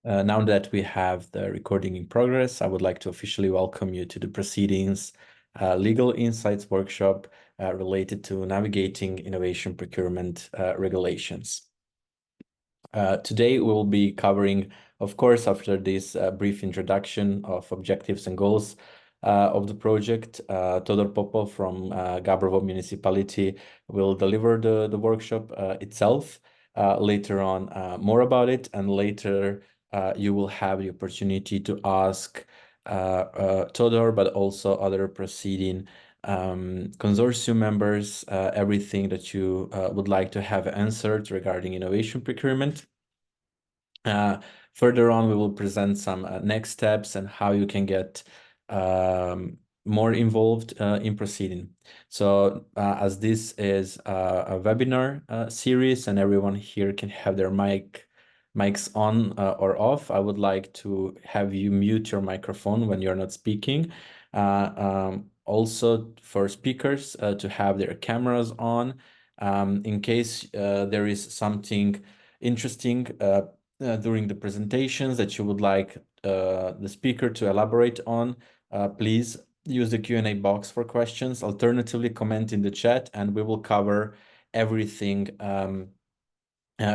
Now that we have the recording in progress, I would like to officially welcome you to the Proceedings Legal Insights workshop related to navigating innovation procurement regulations. Today, we will be covering, of course, after this brief introduction of objectives and goals of the project, Todor Popov from Gabrovo municipality will deliver the workshop itself. Later on, more about it, and later you will have the opportunity to ask Todor, but also other proceeding consortium members, everything that you would like to have answered regarding innovation procurement. Further on, we will present some next steps and how you can get more involved in proceeding. So as this is a webinar series and everyone here can have their mics on or off, I would like to have you mute your microphone when you're not speaking. Also for speakers to have their cameras on in case there is something interesting during the presentations that you would like the speaker to elaborate on. Please use the Q&A box for questions. Alternatively, comment in the chat and we will cover everything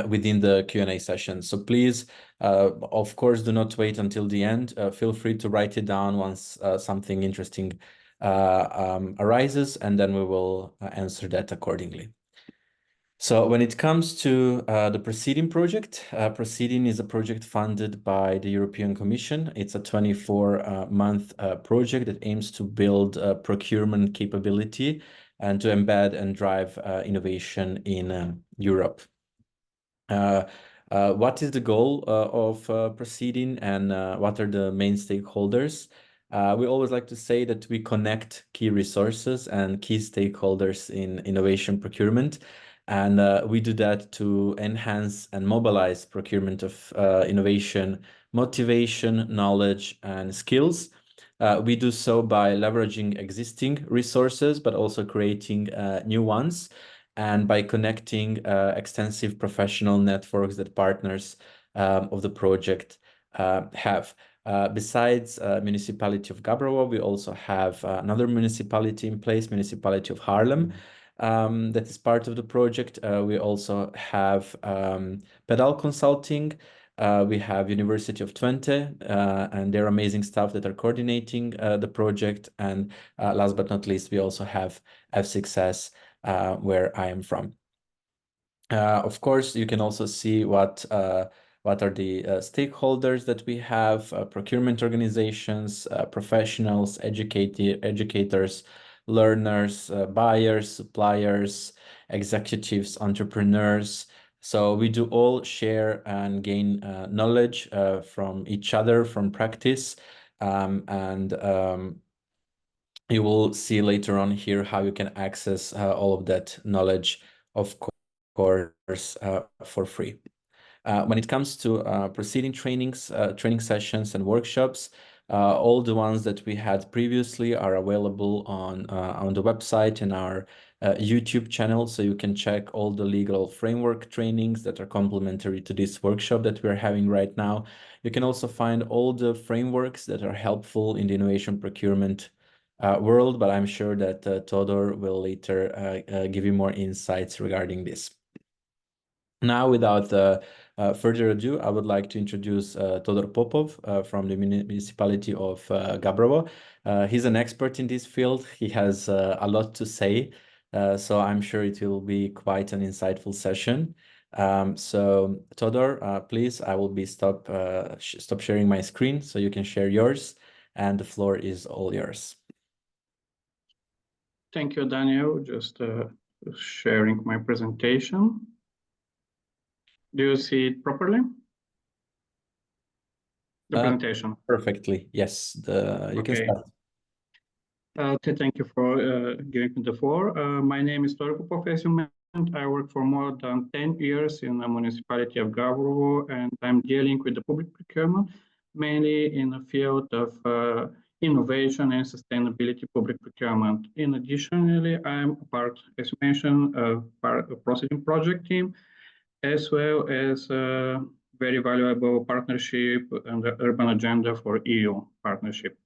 within the Q&A session. So please, of course, do not wait until the end. Feel free to write it down once something interesting arises, and then we will answer that accordingly. So when it comes to the Proceeding project, Proceeding is a project funded by the European Commission. It's a 24-month project that aims to build procurement capability and to embed and drive innovation in Europe. What is the goal of Proceeding, and what are the main stakeholders? We always like to say that we connect key resources and key stakeholders in innovation procurement. And we do that to enhance and mobilize procurement of innovation, motivation, knowledge, and skills. We do so by leveraging existing resources, but also creating new ones, and by connecting extensive professional networks that partners of the project have. Besides municipality of Gabrovo, we also have another municipality in place, municipality of Haarlem, that is part of the project. We also have Pedal Consulting. We have University of Twente and their amazing staff that are coordinating the project. And last but not least, we also have F6S, where I am from. Of course, you can also see what are the stakeholders that we have: procurement organizations, professionals, educators, learners, buyers, suppliers, executives, entrepreneurs. So we do all share and gain knowledge from each other, from practice, you will see later on here how you can access all of that knowledge, of course, for free. When it comes to proceeding trainings, training sessions and workshops, all the ones that we had previously are available on the website and our YouTube channel, so you can check all the legal framework trainings that are complementary to this workshop that we're having right now. You can also find all the frameworks that are helpful in the innovation procurement world, but I'm sure that Todor will later give you more insights regarding this. Now, without further ado, I would like to introduce Todor Popov from the municipality of Gabrovo. He's an expert in this field. He has a lot to say, so I'm sure it will be quite an insightful session. So Todor, please, I will be stop sharing my screen so you can share yours, and the floor is all yours. Thank you, Daniel. Just sharing my presentation. Do you see it properly? The presentation. Perfectly, yes. You can start. Thank you for giving me the floor. My name is Todor Popov, as you mentioned. I work for more than 10 years in the municipality of Gabrovo, and I'm dealing with the public procurement, mainly in the field of innovation and sustainability public procurement. In additionally, I'm a part, as you mentioned, part of Proceeding project team, as well as very valuable partnership and the urban agenda for EU partnership.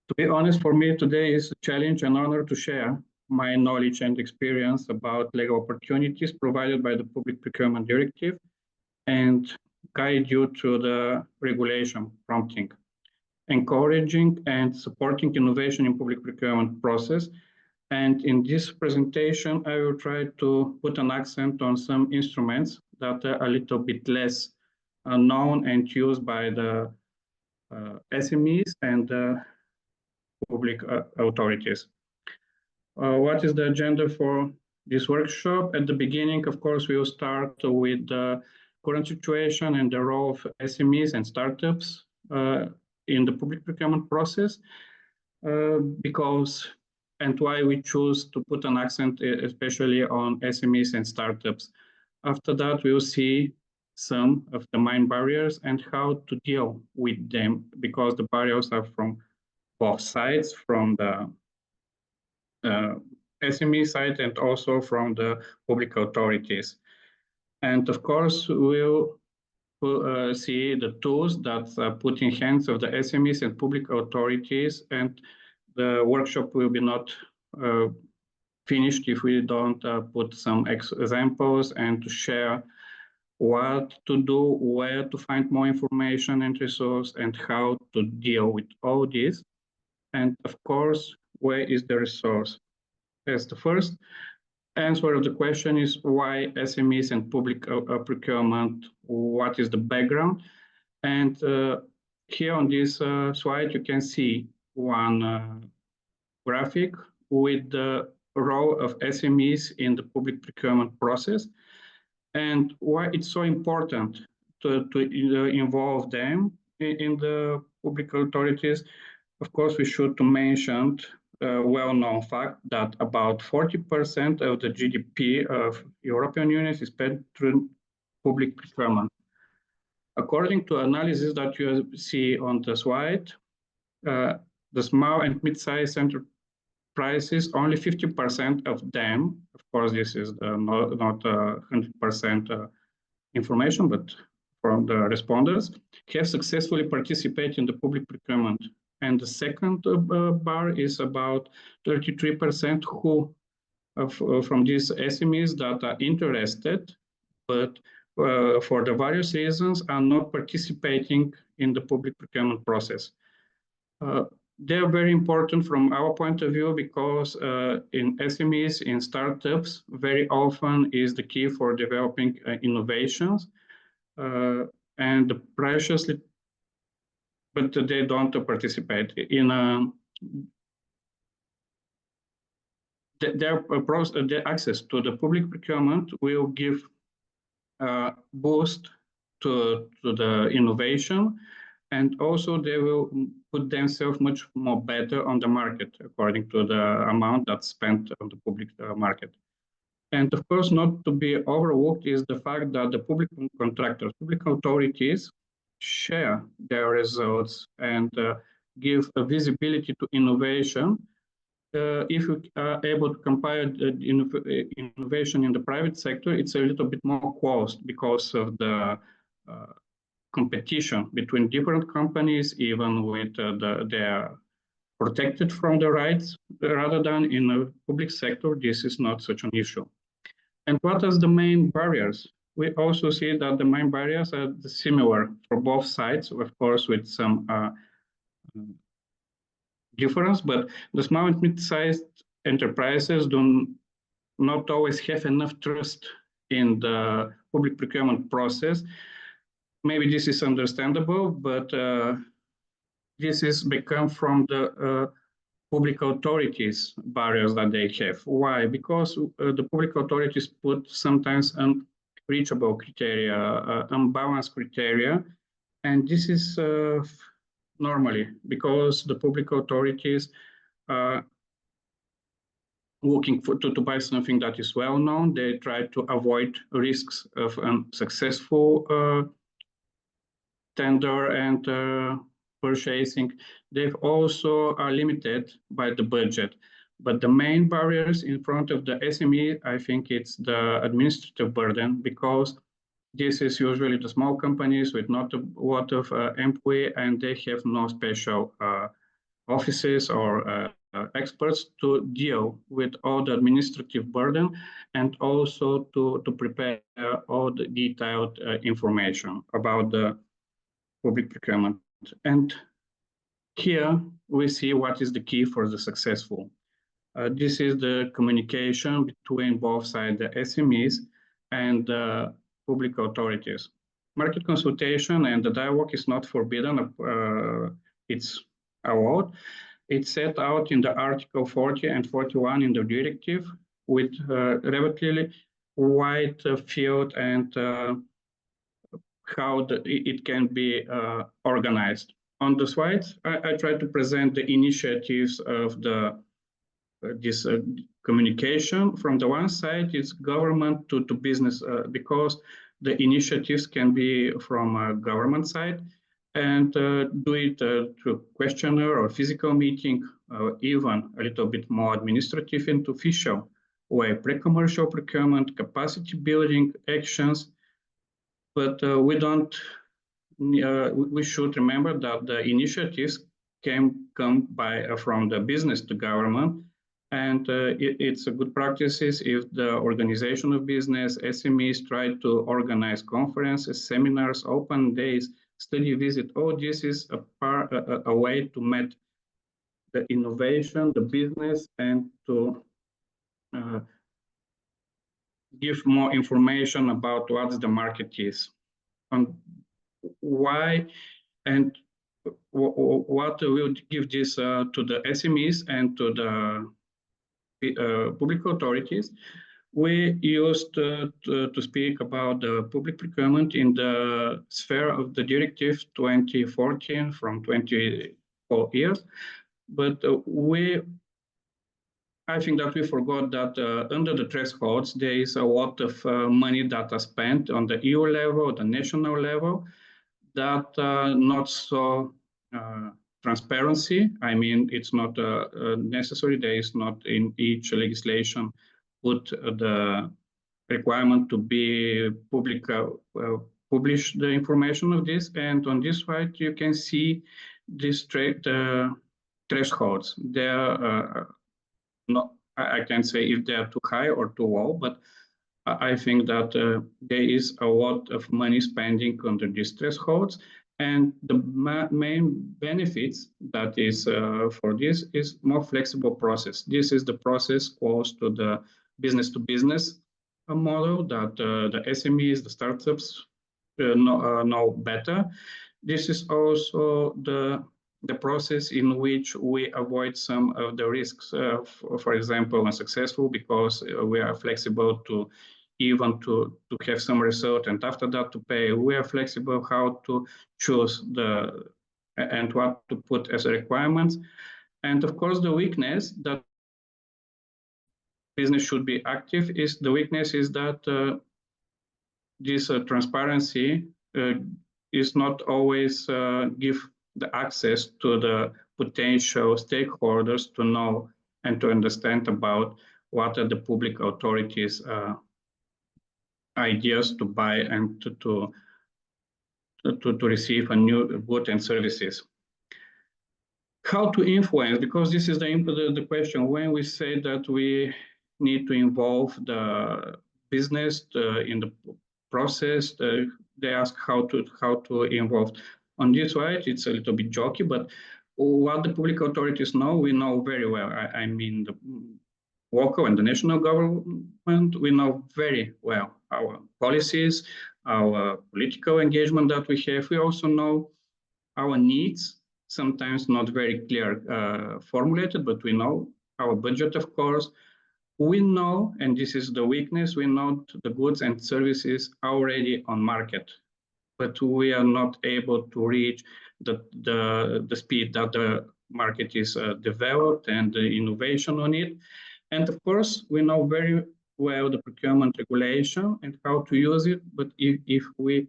To be honest, for me today is a challenge and honor to share my knowledge and experience about legal opportunities provided by the Public Procurement Directive and guide you through the regulation prompting, encouraging and supporting innovation in public procurement process. And in this presentation, I will try to put an accent on some instruments that are a little bit less known and used by the SMEs and public authorities. What is the agenda for this workshop? At the beginning, of course, we will start with the current situation and the role of SMEs and startups in the public procurement process, because and why we choose to put an accent especially on SMEs and startups. After that, we will see some of the main barriers and how to deal with them, because the barriers are from both sides, from the SME side and also from the public authorities. And of course, we'll see the tools that are put in hands of the SMEs and public authorities, and the workshop will be not finished if we don't put some examples and to share what to do, where to find more information and resource, and how to deal with all this. And of course, where is the resource? As the first answer of the question is why SMEs and public procurement, what is the background? And here on this slide, you can see one graphic with the role of SMEs in the public procurement process and why it's so important to involve them in the public authorities. Of course, we should mention a well-known fact that about 40% of the GDP of European Union is spent through public procurement. According to analysis that you see on the slide, the small and mid-sized enterprises, only 50% of them, of course, this is not 100% information, but from the respondents, have successfully participated in the public procurement. And the second bar is about 33% who from these SMEs that are interested, but for the various reasons are not participating in the public procurement process. They're very important from our point of view because in SMEs, in startups, very often is the key for developing innovations and preciously, but they don't participate in their access to the public procurement will give boost to the innovation, and also they will put themselves much more better on the market according to the amount that's spent on the public market. And of course, not to be overlooked is the fact that the public contractors, public authorities share their results and give a visibility to innovation. If you are able to compare the innovation in the private sector, it's a little bit more closed because of the competition between different companies, even with they are protected from the rights, rather than in the public sector, this is not such an issue. And what are the main barriers? We also see that the main barriers are similar for both sides, of course, with some difference, but the small and mid-sized enterprises do not always have enough trust in the public procurement process. Maybe this is understandable, but this is become from the public authorities barriers that they have. Why? Because the public authorities put sometimes unreachable criteria, unbalanced criteria, and this is normally because the public authorities are looking to buy something that is well known. They try to avoid risks of unsuccessful tender and purchasing. They also are limited by the budget. But the main barriers in front of the SME, I think it's the administrative burden, because This is usually the small companies with not a lot of employee, and they have no special offices or experts to deal with all the administrative burden and also to prepare all the detailed information about the public procurement. And here we see what is the key for the successful. This is the communication between both sides, the SMEs and the public authorities. Market consultation and the dialogue is not forbidden, it's allowed. It's set out in the Article 40 and 41 in the directive with relatively wide field and how it can be organized. On the slides, I try to present the initiatives of this communication. From the one side, it's government to business, because the initiatives can be from a government side and do it through questionnaire or physical meeting, even a little bit more administrative and official way, pre-commercial procurement, capacity building actions. But we don't. We should remember that the initiatives can come from the business to government, and it's a good practices if the organization of business, SMEs try to organize conferences, seminars, open days, study visit. All this is a way to meet the innovation, the business, and to give more information about what the market is, on why and what will give this to the SMEs and to the public authorities. We used to speak about the public procurement in the sphere of the directive 2014 from 24 years, but I think that we forgot that under the thresholds, there is a lot of money that are spent on the EU level, the national level, that not so transparency. I mean, it's not necessary. There is not in each legislation put the requirement to be publish the information of this. And on this slide, you can see these thresholds. They're not, I can't say if they are too high or too low, but I think that there is a lot of money spending under these thresholds. And the main benefits that is for this is more flexible process. This is the process close to the business to business model that the SMEs, the startups know better. This is also the process in which we avoid some of the risks, for example, unsuccessful, because we are flexible to even to have some result and after that to pay. We are flexible how to choose and what to put as requirements. And of course, the weakness that business should be active is that this transparency is not always give the access to the potential stakeholders to know and to understand about what are the public authorities' ideas to buy and to receive a new goods and services. How to influence? Because this is the question. When we say that we need to involve the business in the process, they ask how to involve. On this slide, it's a little bit jokey, but what the public authorities know, we know very well. I mean, the local and the national government, we know very well our policies, our political engagement that we have. We also know our needs, sometimes not very clear formulated, but we know our budget, of course. We know, and this is the weakness, we know the goods and services already on market, but we are not able to reach the speed that the market is developed and the innovation on it. And of course, we know very well the procurement regulation and how to use it, but if we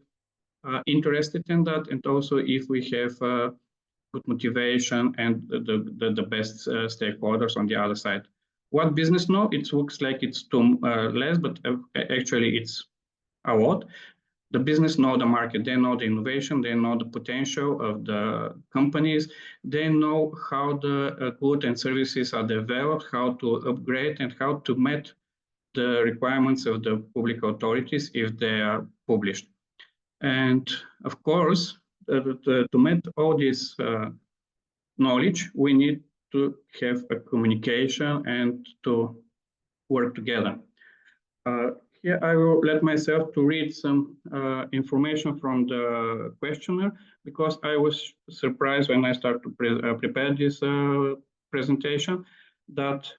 are interested in that, and also if we have good motivation and the best stakeholders on the other side. What business know? It looks like it's too less, but actually it's a lot. the business know the market, they know the innovation, they know the potential of the companies, they know how the goods and services are developed, how to upgrade, and how to meet the requirements of the public authorities if they are published. And of course, to meet all this knowledge, we need to have a communication and to work together. Here I will let myself to read some information from the questionnaire, because I was surprised when I started to prepare this presentation that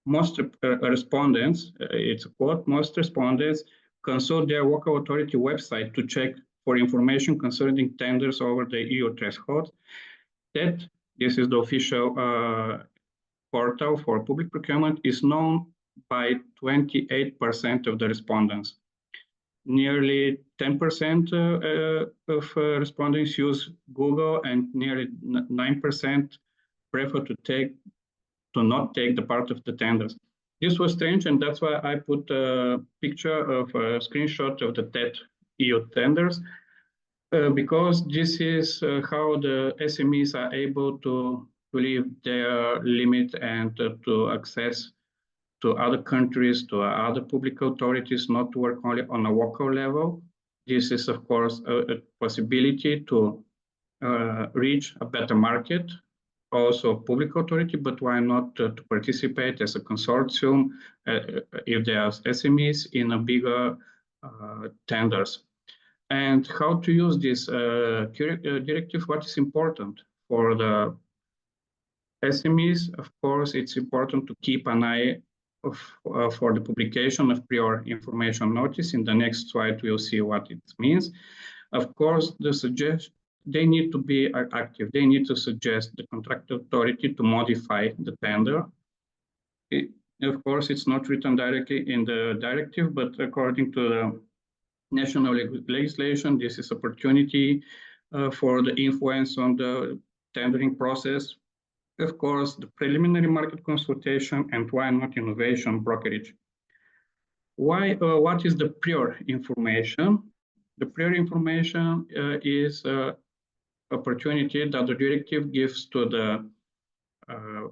most respondents, it's a quote, most respondents consult their local authority website to check for information concerning tenders over the EU threshold. That this is the official portal for public procurement is known by 28% of the respondents. Nearly 10% of respondents use Google, and nearly 9% prefer to not take the part of the tenders. This was strange, and that's why I put a picture of a screenshot of the TED EU tenders, because this is how the SMEs are able to leave their limit and to access to other countries, to other public authorities, not to work only on a local level. This is, of course, a possibility to reach a better market, also public authority, but why not to participate as a consortium if there are SMEs in a bigger tenders. And how to use this directive, what is important for the SMEs? Of course, it's important to keep an eye for the publication of prior information notice. In the next slide, we'll see what it means. Of course, they need to be active. They need to suggest the contract authority to modify the tender. Of course, it's not written directly in the directive, but according to the national legislation, this is opportunity for the influence on the tendering process. Of course, the preliminary market consultation, and why not innovation brokerage. What is the prior information? The prior information is opportunity that the directive gives to the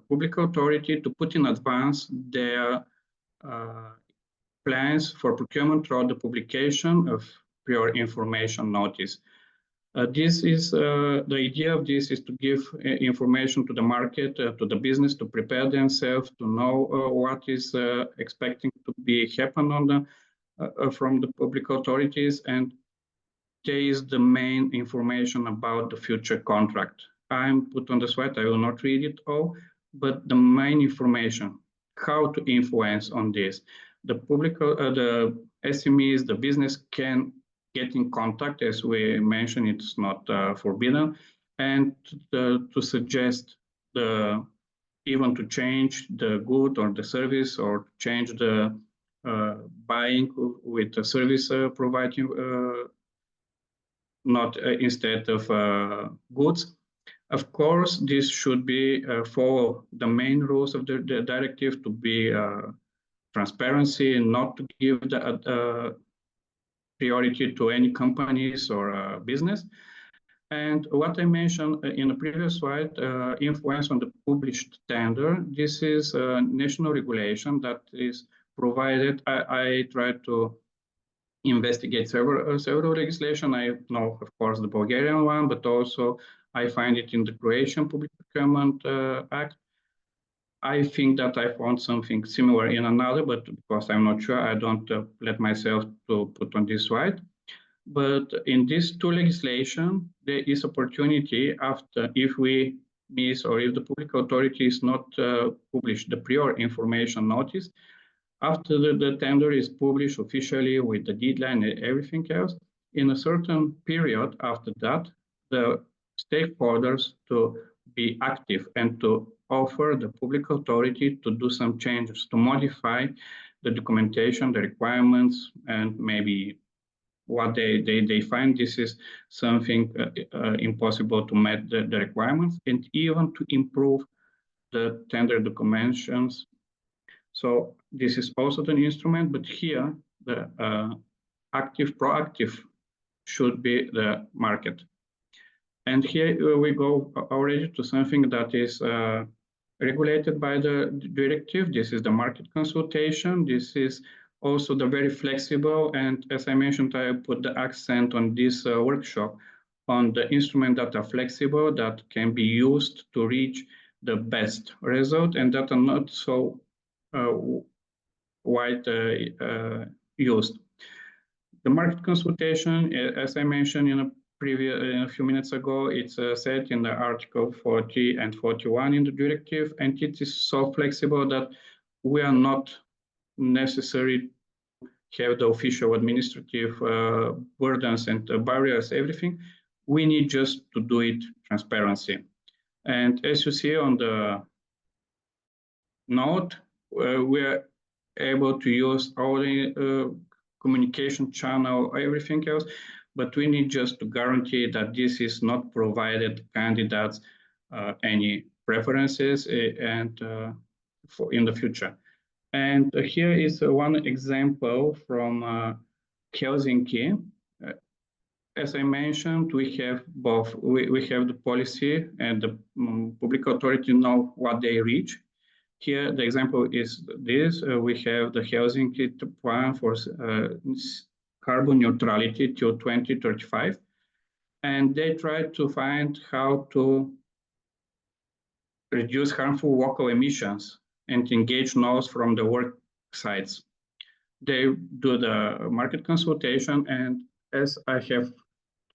public authority to put in advance their plans for procurement through the publication of prior information notice. This is the idea of this is to give information to the market, to the business, to prepare themselves, to know what is expecting to be happen on the from the public authorities, and there is the main information about the future contract. I'm put on the slide. I will not read it all, but the main information, how to influence on this. The public, the SMEs, the business can get in contact, as we mentioned, it's not forbidden, and to suggest even to change the good or the service, or change the buying with the service providing, not instead of goods. Of course, this should be follow the main rules of the directive, to be transparency, and not to give the priority to any companies or business. And what I mentioned in the previous slide, influence on the published tender, this is a national regulation that is provided. I tried to investigate several legislation. I know, of course, the Bulgarian one, but also I find it in the Croatian Public Procurement Act. I think that I found something similar in another, but because I'm not sure, I don't let myself to put on this slide. But in these two legislation, there is opportunity after, if we miss or if the public authority is not published the prior information notice, after the tender is published officially with the deadline and everything else, in a certain period after that, the stakeholders to be active and to offer the public authority to do some changes, to modify the documentation, the requirements, and maybe what they find this is something impossible to meet the requirements, and even to improve the tender documentations. So this is also an instrument, but here the proactive should be the market. And here we go already to something that is regulated by the directive. This is the market consultation. This is also the very flexible, and as I mentioned, I put the accent on this workshop on the instruments that are flexible, that can be used to reach the best result, and that are not so wide used. The market consultation, as I mentioned in a few minutes ago, it's set in the Article 40 and 41 in the directive, and it is so flexible that we are not necessary to have the official administrative burdens and barriers, everything. We need just to do it transparency. And as you see on the note, we are able to use all the communication channel, everything else, but we need just to guarantee that this is not provided candidates any preferences and in the future. And here is one example from Helsinki. As I mentioned, we have both. We have the policy and the public authority know what they reach. Here, the example is this. We have the Helsinki plan for carbon neutrality till 2035. And they try to find how to reduce harmful local emissions and engage nodes from the work sites. They do the market consultation, and as I have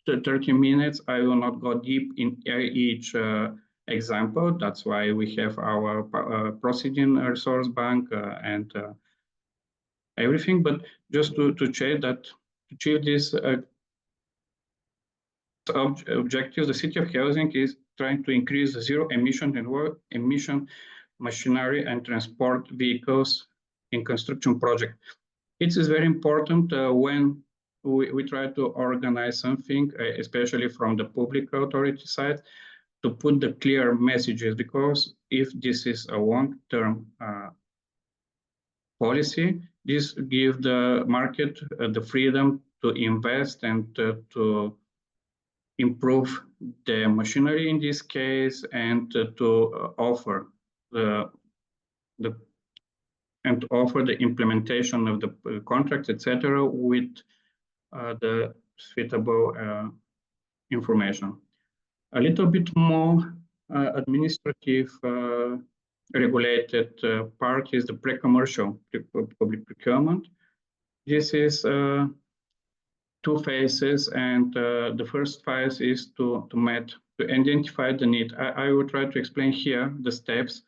30 minutes, I will not go deep in each example. That's why we have our PROCEDIN resource bank and everything. But just to check that to achieve this objectives, the city of Helsinki is trying to increase the zero emission and low emission machinery and transport vehicles in construction project. It is very important when we try to organize something, especially from the public authority side, to put the clear messages, because if this is a long-term policy, this gives the market the freedom to invest and to improve the machinery in this case, and to offer the implementation of the contracts, etc., with the suitable information. A little bit more administrative regulated part is the pre-commercial public procurement. This is 2 phases, and the first phase is to identify the need. I will try to explain here the steps,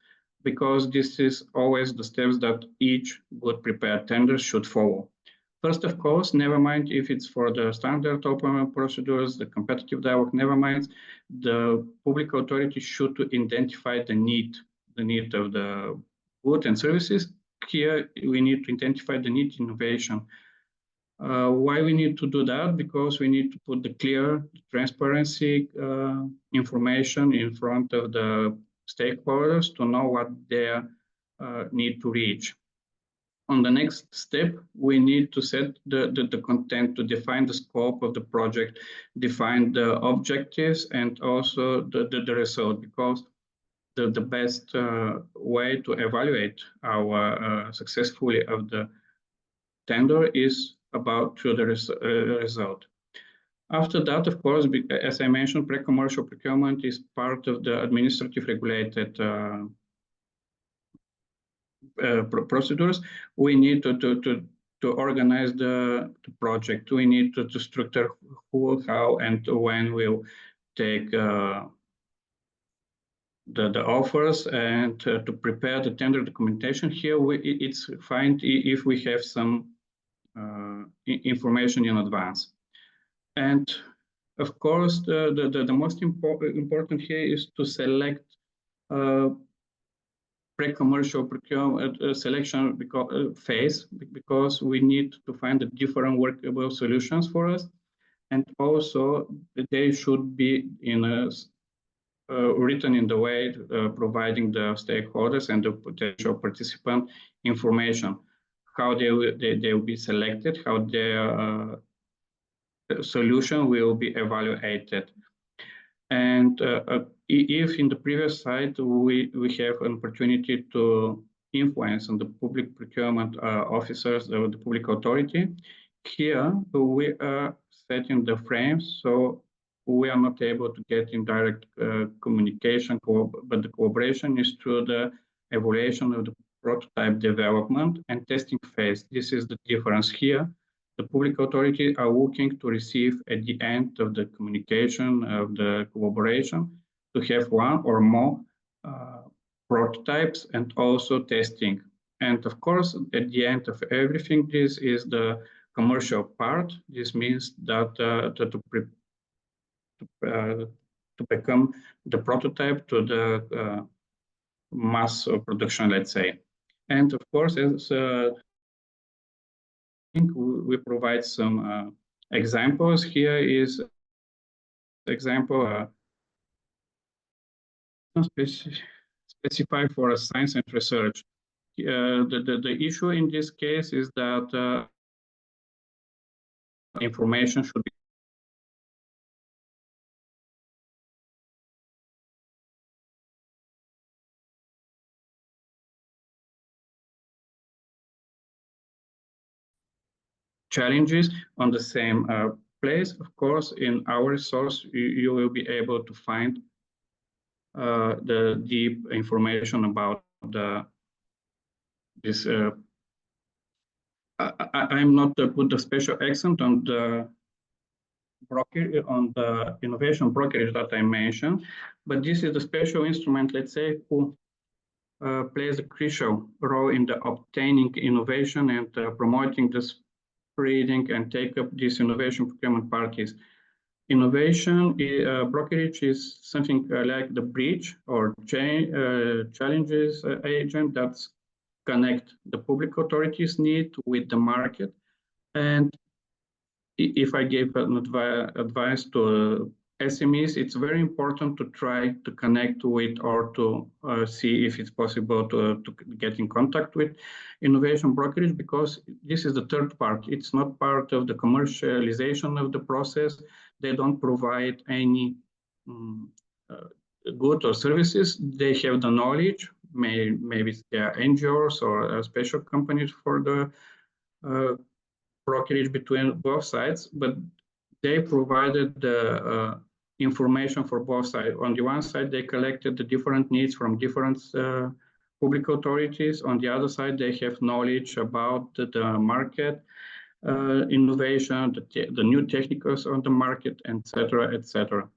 because this is always the steps that each good prepared tender should follow. First, of course, never mind if it's for the standard open procedures, the competitive dialogue, never mind, the public authority should to identify the need of the goods and services. Here, we need to identify the need innovation. Why we need to do that? Because we need to put the clear transparency information in front of the stakeholders to know what they need to reach. On the next step, we need to set the content, to define the scope of the project, define the objectives, and also the result, because the best way to evaluate our successfully of the tender is about the result. After that, of course, as I mentioned, pre-commercial procurement is part of the administrative regulated procedures. We need to organize the project. We need to structure who, how, and when we'll take the offers, and to prepare the tender documentation. Here, it's fine if we have some information in advance. And of course, the most important here is to select pre-commercial procurement selection phase, because we need to find the different workable solutions for us, and also they should be in a written in the way providing the stakeholders and the potential participant information, how they will be selected, how their solution will be evaluated. And if in the previous slide we have an opportunity to influence on the public procurement officers or the public authority, here we are setting the frames, so we are not able to get in direct communication, but the cooperation is through the evaluation of the prototype development and testing phase. This is the difference here. The public authority are looking to receive at the end of the communication of the collaboration to have one or more prototypes and also testing. And of course, at the end of everything, this is the commercial part. This means that to become the prototype to the mass production, let's say. And of course, as we provide some examples. Here is example specified for a science and research. The issue in this case is that information should be challenges on the same place. Of course, in our resource, you will be able to find the deep information about this. I'm not put the special accent on the innovation brokerage that I mentioned, but this is the special instrument, let's say, who plays a crucial role in the obtaining innovation and promoting the spreading and take up these innovation procurement parties. Innovation brokerage is something like the bridge or challenges agent that's connect the public authorities need with the market. And if I give an advice to SMEs, it's very important to try to connect with or to see if it's possible to get in contact with innovation brokerage, because this is the third part. It's not part of the commercialization of the process. They don't provide any goods or services. They have the knowledge. Maybe they are NGOs or special companies for the brokerage between both sides, but they provided the information for both sides. On the one side, they collected the different needs from different public authorities. On the other side, they have knowledge about the market, innovation, the new technicals on the market, etc., etc.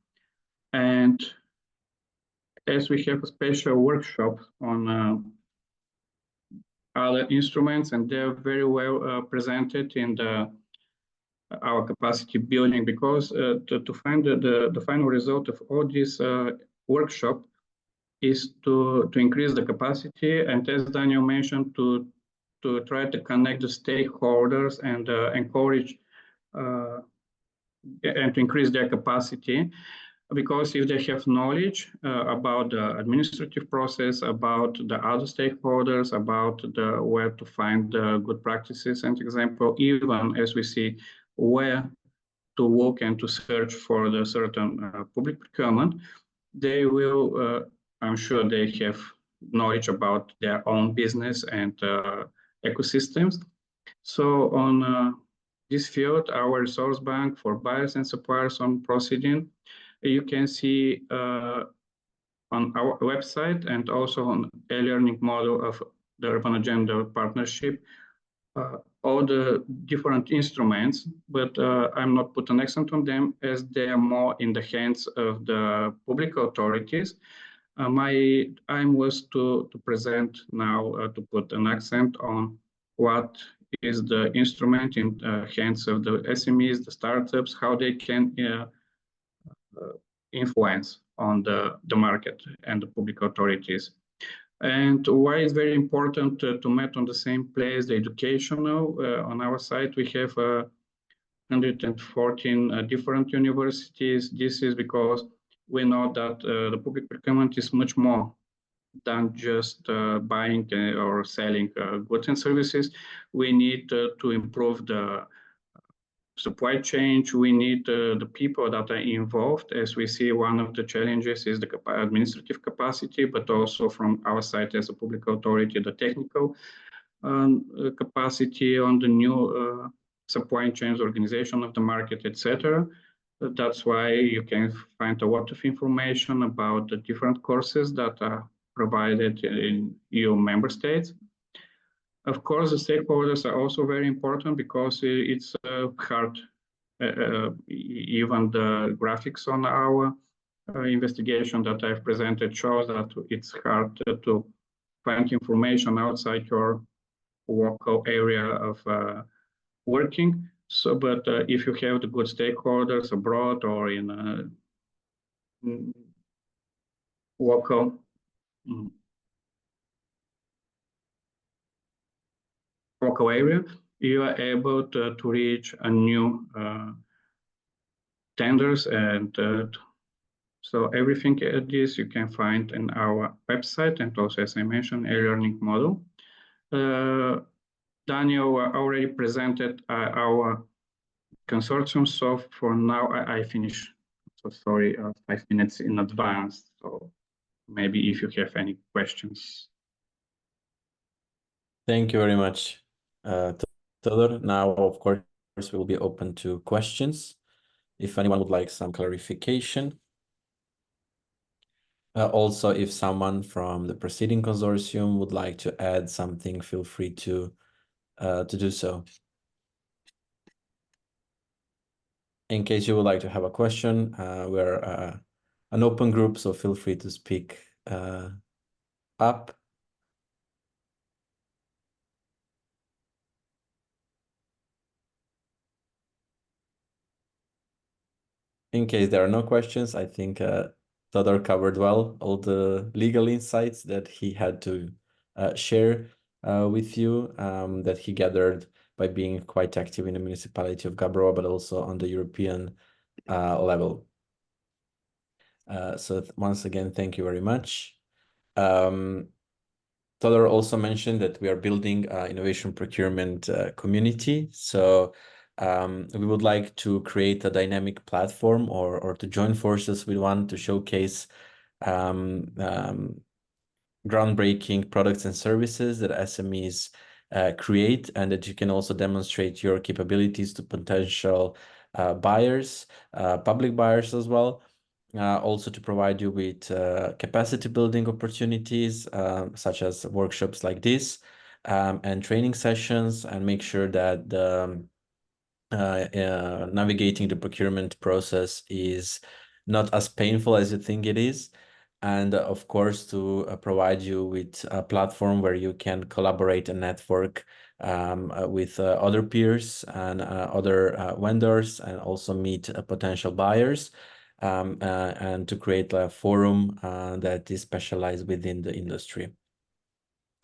And as we have a special workshop on other instruments, and they're very well presented in our capacity building, because to find the final result of all this workshop is to increase the capacity, and as Daniel mentioned, to try to connect the stakeholders and encourage and to increase their capacity. Because if they have knowledge about the administrative process, about the other stakeholders, about where to find the good practices and example, even as we see where to look and to search for the certain public procurement, they will, I'm sure they have knowledge about their own business and ecosystems. So on this field, our resource bank for buyers and suppliers on PROCEDIN, you can see on our website and also on e-learning model of the Urban Agenda Partnership, all the different instruments, but I'm not put an accent on them as they are more in the hands of the public authorities. My aim was to present now, to put an accent on what is the instrument in the hands of the SMEs, the startups, how they can influence on the market and the public authorities. And why it's very important to meet on the same place, the educational. On our site, we have 114 different universities. This is because we know that the public procurement is much more than just buying or selling goods and services. We need to improve the supply chain, we need the people that are involved. As we see, one of the challenges is the administrative capacity, but also from our side as a public authority, the technical capacity on the new supply chains, organization of the market, etc. That's why you can find a lot of information about the different courses that are provided in EU member states. Of course, the stakeholders are also very important because it's hard. Even the graphics on our investigation that I've presented shows that it's hard to find information outside your local area of working. So, but if you have the good stakeholders abroad or in local local area, you are able to reach a new tenders, and so everything this you can find in our website, and also, as I mentioned, a learning model. Daniel already presented our consortium, so for now I finish. So sorry, 5 minutes in advance. So maybe if you have any questions. Thank you very much, Todor. Now, of course, we'll be open to questions. If anyone would like some clarification. Also, if someone from the PROCEDIN consortium would like to add something, feel free to do so. In case you would like to have a question, we're an open group, so feel free to speak up. In case there are no questions, I think Todor covered well all the legal insights that he had to share with you, that he gathered by being quite active in the municipality of Gabrovo, but also on the European level. So once again, thank you very much. Todor also mentioned that we are building innovation procurement community. So we would like to create a dynamic platform or to join forces with one to showcase groundbreaking products and services that SMEs create, and that you can also demonstrate your capabilities to potential buyers, public buyers as well. Also to provide you with capacity building opportunities, such as workshops like this, and training sessions, and make sure that the navigating the procurement process is not as painful as you think it is. And of course, to provide you with a platform where you can collaborate and network with other peers and other vendors, and also meet potential buyers, and to create a forum that is specialized within the industry.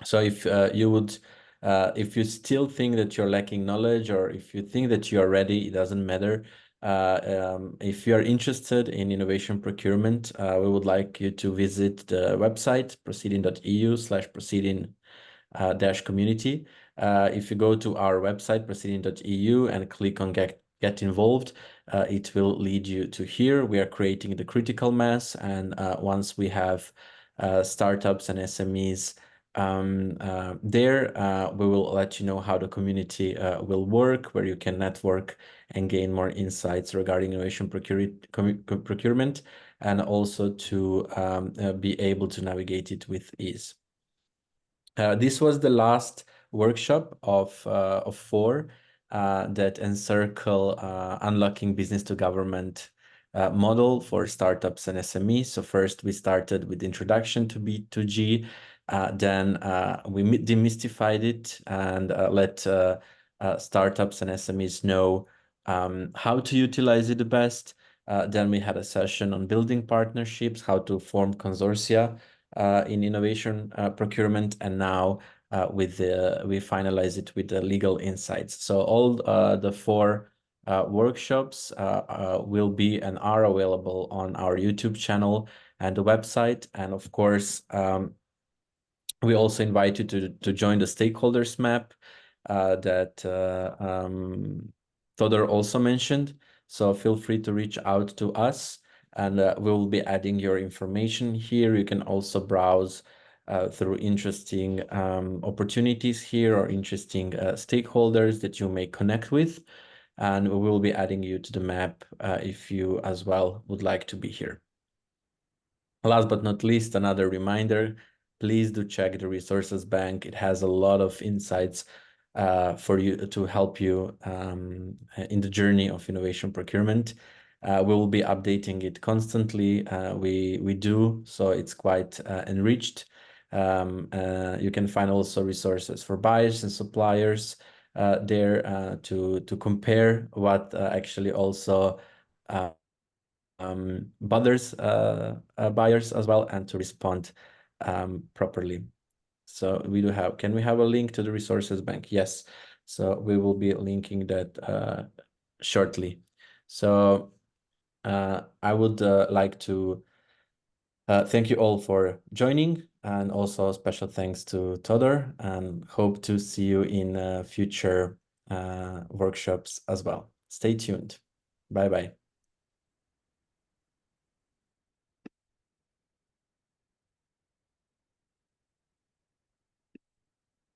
So if you would, if you still think that you're lacking knowledge, or if you think that you are ready, it doesn't matter. If you are interested in innovation procurement, we would like you to visit the website procedin.eu/procedin-community. If you go to our website, procedin.eu, and click on get involved, it will lead you to here. We are creating the critical mass, and once we have startups and SMEs there, we will let you know how the community will work, where you can network and gain more insights regarding innovation procurement, and also to be able to navigate it with ease. This was the last workshop of 4 that encircle unlocking business to government model for startups and SMEs. So first we started with introduction to B2G, then we demystified it and let startups and SMEs know how to utilize it the best. Then we had a session on building partnerships, how to form consortia in innovation procurement, and now we finalize it with the legal insights. So all the 4 workshops will be and are available on our YouTube channel and the website. And of course, we also invite you to join the stakeholders map that Todor also mentioned. So feel free to reach out to us, and we will be adding your information here. You can also browse through interesting opportunities here or interesting stakeholders that you may connect with. And we will be adding you to the map if you as well would like to be here. Last but not least, another reminder, please do check the resources bank. It has a lot of insights for you to help you in the journey of innovation procurement. We will be updating it constantly. We do, so it's quite enriched. You can find also resources for buyers and suppliers there to compare what actually also bothers buyers as well, and to respond properly. So we do have, can we have a link to the resources bank? Yes. So we will be linking that shortly. So I would like to thank you all for joining, and also special thanks to Todor, and hope to see you in future workshops as well. Stay tuned. Bye bye.